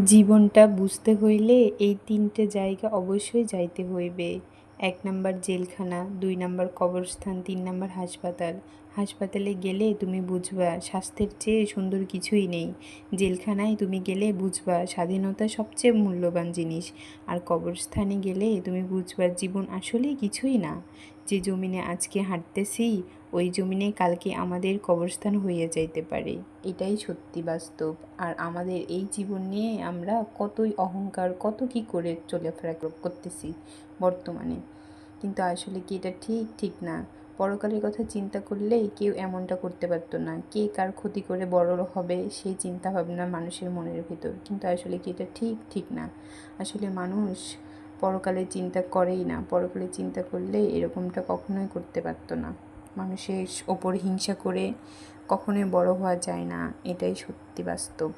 জীবনটা বুঝতে হইলে এই তিনটে জায়গা অবশ্যই যাইতে হইবে। ১ নাম্বার জেলখানা, ২ নাম্বার কবরস্থান, ৩ নাম্বার হাসপাতাল। হাসপাতালে গেলে তুমি বুঝবা স্বাস্থ্যের চেয়ে সুন্দর কিছুই নেই। জেলখানায় তুমি গেলে বুঝবা স্বাধীনতা সবচেয়ে মূল্যবান জিনিস। আর কবরস্থানে গেলে তুমি বুঝবা জীবন আসলেই কিছুই না। যে জমিনে আজকে হাঁটতেছি ওই জমিনে কালকে আমাদের কবরস্থান হইয়া যাইতে পারে। এটাই সত্যি বাস্তব। আর আমাদের এই জীবন নিয়ে আমরা কতই অহংকার, কত কি করে চলাফেরা করতেছি বর্তমানে। কিন্তু আসলে কি এটা ঠিক না। পরকালের কথা চিন্তা করলেই কেউ এমনটা করতে পারতো না। কে কার ক্ষতি করে বড় হবে সেই চিন্তা ভাবনা মানুষের মনের ভিতর। কিন্তু আসলে কি এটা ঠিক না। আসলে মানুষ পরকালের চিন্তা করেই না। পরকালের চিন্তা করলে এরকমটা কখনোই করতে পারতো না। মানুষের ওপর হিংসা করে কখনোই বড় হওয়া যায় না, এটাই সত্যি বাস্তব।